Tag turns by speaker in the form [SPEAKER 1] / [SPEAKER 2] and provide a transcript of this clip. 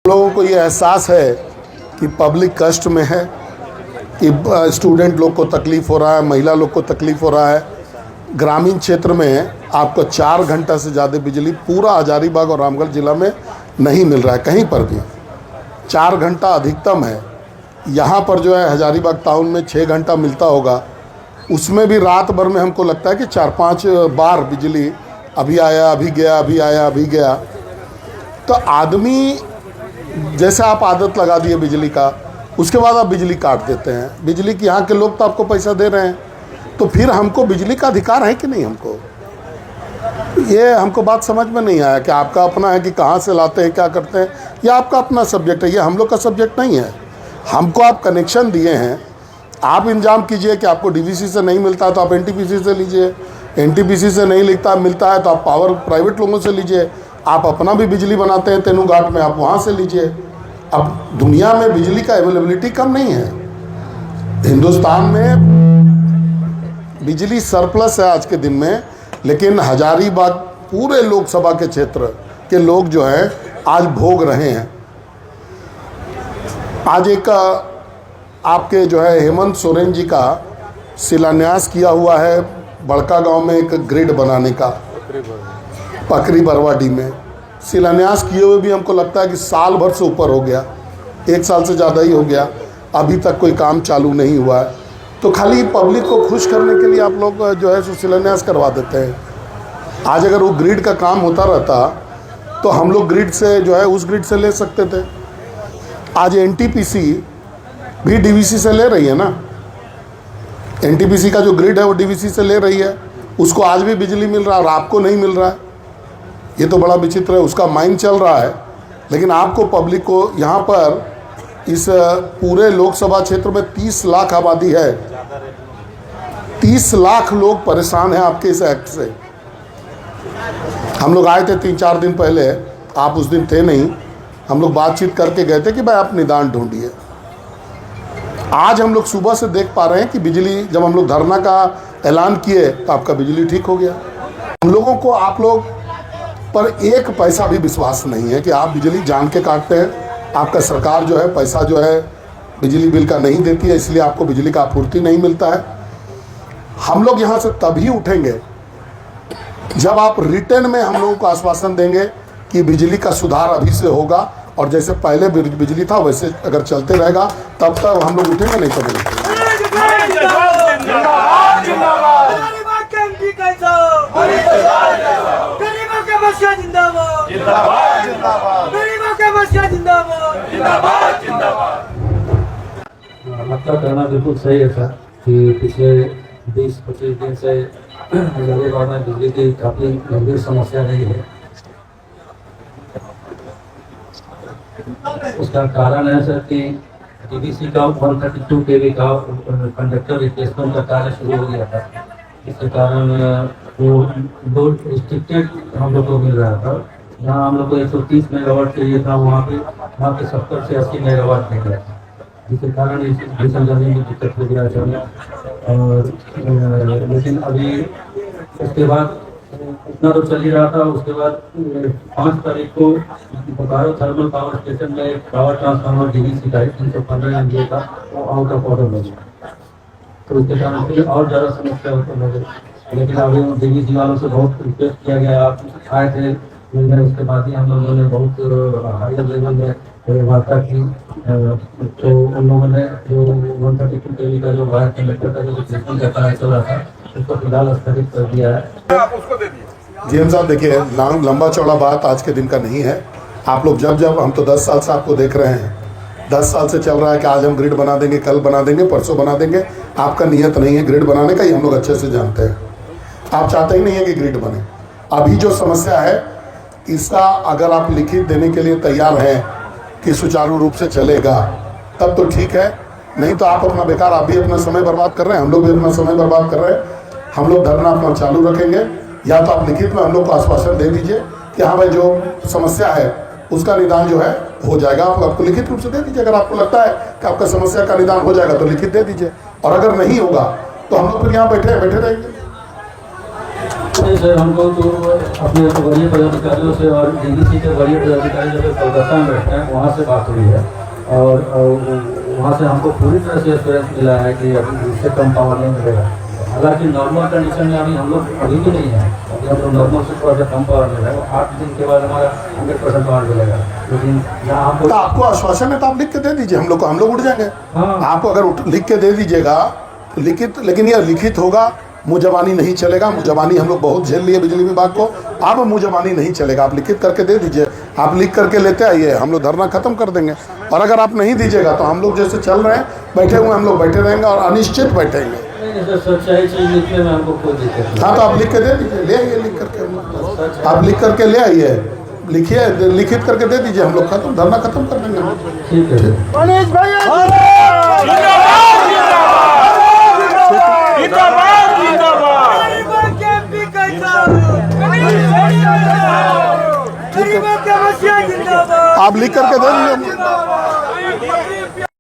[SPEAKER 1] लोगों को ये एहसास है कि पब्लिक कष्ट में है, कि स्टूडेंट लोग को तकलीफ़ हो रहा है, महिला लोग को तकलीफ़ हो रहा है। ग्रामीण क्षेत्र में आपको 4 घंटा से ज़्यादा बिजली पूरा हजारीबाग और रामगढ़ ज़िला में नहीं मिल रहा है, कहीं पर भी 4 घंटा अधिकतम है। यहाँ पर जो है हजारीबाग टाउन में 6 घंटा मिलता होगा, उसमें भी रात भर में हमको लगता है कि 4-5 बार बिजली अभी आया अभी गया, अभी आया अभी गया। तो आदमी जैसे आप आदत लगा दिए बिजली का, उसके बाद आप बिजली काट देते हैं। बिजली की यहाँ के लोग तो आपको पैसा दे रहे हैं, तो फिर हमको बिजली का अधिकार है कि नहीं? हमको ये हमको बात समझ में नहीं आया कि आपका अपना है कि कहाँ से लाते हैं, क्या करते हैं, ये आपका अपना सब्जेक्ट है, ये हम लोग का सब्जेक्ट नहीं है। हमको आप कनेक्शन दिए हैं, आप इंतजाम कीजिए कि आपको डीवीसी से नहीं मिलता है तो आप एनटीपीसी से लीजिए, एनटीपीसी से नहीं मिलता है तो आप पावर प्राइवेट लोगों से लीजिए। आप अपना भी बिजली बनाते हैं तेनू घाट में, आप वहाँ से लीजिए। अब दुनिया में बिजली का अवेलेबिलिटी कम नहीं है, हिंदुस्तान में बिजली सरप्लस है आज के दिन में। लेकिन हजारीबाग पूरे लोकसभा के क्षेत्र के लोग जो हैं आज भोग रहे हैं। आज एक आपके जो है हेमंत सोरेन जी का शिलान्यास किया हुआ है बड़का गांव में एक ग्रिड बनाने का, पकरी बरवाडी में शिलान्यास किए हुए भी हमको लगता है कि साल भर से ऊपर हो गया, 1 साल से ज़्यादा ही हो गया, अभी तक कोई काम चालू नहीं हुआ है। तो खाली पब्लिक को खुश करने के लिए आप लोग जो है सो शिलान्यास करवा देते हैं। आज अगर वो ग्रिड का काम होता रहता तो हम लोग ग्रिड से जो है उस ग्रिड से ले सकते थे। आज एनटीपीसी भी डीवीसी से ले रही है ना, एनटीपीसी का जो ग्रिड है वो डीवीसी से ले रही है, उसको आज भी बिजली मिल रहा है और आपको नहीं मिल रहा है। ये तो बड़ा विचित्र है, उसका माइंड चल रहा है, लेकिन आपको पब्लिक को यहाँ पर इस पूरे लोकसभा क्षेत्र में 30 लाख आबादी है, 30 लाख लोग परेशान हैं आपके इस एक्ट से। हम लोग आए थे 3-4 दिन पहले, आप उस दिन थे नहीं, हम लोग बातचीत करके गए थे कि भाई आप निदान ढूंढिए। आज हम लोग सुबह से देख पा रहे हैं कि बिजली, जब हम लोग धरना का ऐलान किए तो आपका बिजली ठीक हो गया। हम लोगों को आप लोग पर 1 पैसा भी विश्वास नहीं है कि आप बिजली जान के काटते हैं। आपका सरकार जो है पैसा जो है बिजली बिल का नहीं देती है, इसलिए आपको बिजली का आपूर्ति नहीं मिलता है। हम लोग यहाँ से तभी उठेंगे जब आप रिटर्न में हम लोगों को आश्वासन देंगे कि बिजली का सुधार अभी से होगा, और जैसे पहले बिजली था वैसे अगर चलते रहेगा तब तक हम लोग उठेंगे, नहीं तो नहीं
[SPEAKER 2] आपका कहना बिल्कुल सही है सर कि पिछले 20-25 दिन से हजारीबाग में बिजली की काफ़ी गंभीर समस्या रही है। उसका कारण है सर कि डीवीसी का 132 kV का कंडक्टर रिप्लेसमेंट का कार्य शुरू हो गया था, इसके कारण वो लोड रिस्ट्रिक्टेड हम लोग को मिल रहा था। जहाँ हम लोग को 130 मेगावाट चाहिए था, वहाँ पे 70 से 80 मेगावाट मिल रहा था, जिसके कारण भीषण गर्मी में दिक्कत हो गया था। और लेकिन अभी उसके बाद इतना तो चल ही रहा था। उसके बाद 5 तारीख को बोकारो थर्मल पावर स्टेशन में एक पावर ट्रांसफार्मर डीवीसी का 315 MVA का वो आउट ऑफ ऑर्डर हो गया, तो उसके कारण फिर और ज़्यादा समस्या होने लगी। लेकिन अभी डीवीसी वालों से बहुत रिक्वेस्ट किया गया, आप आए थे मिलने, उसके बाद ही हम लोगों ने बहुत हाई लेवल में वार्ता की। तो उन लोगों ने जो 132 kV का जो वायर कंडक्टर का जो रिप्लेसमेंट का कार्य चल रहा था उसको फिलहाल स्थगित कर दिया है।
[SPEAKER 1] आप उसको दे दीजिए। जीएम साहब देखिए, लंबा चौड़ा बात आज के दिन का नहीं है। आप लोग जब हम तो 10 साल से आपको देख रहे हैं, 10 साल से चल रहा है कि आज हम ग्रिड बना देंगे, कल बना देंगे, परसों बना देंगे। आपका नियत नहीं है ग्रिड बनाने का, ये हम लोग अच्छे से जानते हैं। आप चाहते ही नहीं है कि ग्रिड बने। अभी जो समस्या है इसका अगर आप लिखित देने के लिए तैयार हैं कि सुचारू रूप से चलेगा तब तो ठीक है, नहीं तो आप अपना बेकार, आप भी अपना समय बर्बाद कर रहे हैं, हम लोग भी अपना समय बर्बाद कर रहे हैं। हम लोग धरना अपना चालू रखेंगे, या तो आप लिखित में हम लोग को आश्वासन दे दीजिए कि हाँ भाई जो समस्या है उसका निदान जो है हो जाएगा। आप आपको लिखित रूप से दे दीजिए। अगर आपको लगता है कि आपका समस्या का निदान हो जाएगा तो लिखित दे दीजिए, और अगर नहीं होगा तो हम लोग फिर यहाँ बैठे रहेंगे।
[SPEAKER 2] नहीं सर, हमको तो अपने वरीय पदाधिकारियों से और डीवीसी के वरीय पदाधिकारी जो कोलकाता में बैठते हैं वहाँ से बात हुई है, और वहाँ से हमको पूरी तरह से एश्योरेंस मिला है कि अभी इससे कम पावर नहीं मिलेगा। हालांकि नॉर्मल कंडीशन में अभी हम लोग अभी भी नहीं है, अभी हम लोग नॉर्मल से थोड़ा सा कम पावर मिल रहा है। 8 दिन के बाद हमारा 100% पावर मिलेगा, लेकिन यहाँ हमको
[SPEAKER 1] तो आपको आश्वासन है तो आप लिख के दे दीजिए हम लोग को, हम लोग उठ जाएंगे।
[SPEAKER 2] हाँ।
[SPEAKER 1] आपको अगर लिख के दे दीजिएगा तो लिखित, लेकिन यह लिखित होगा, मुँहजबानी नहीं चलेगा। मुँहजबानी हम लोग बहुत झेल लिए बिजली विभाग को, अब मुँहजबानी नहीं चलेगा। आप लिखित करके दे दीजिए, आप लिख करके लेते आइए, हम लोग धरना खत्म कर देंगे। और अगर आप नहीं दीजिएगा तो हम लोग जैसे चल रहे हैं बैठे हुए हम लोग बैठे रहेंगे और अनिश्चित बैठेंगे।
[SPEAKER 2] नहीं सर, सच्चाई चीज लिखने में हमको कोई दिक्कत नहीं।
[SPEAKER 1] हाँ तो आप लिख के दे दीजिए, ले आइए लिख करके, आप लिख करके ले आइए, लिखिए, लिखित करके दे दीजिए, हम लोग खत्म, धरना खत्म कर देंगे।
[SPEAKER 2] ठीक है सर।
[SPEAKER 3] मनीष भैया
[SPEAKER 1] आप लिख करके दे दीजिए।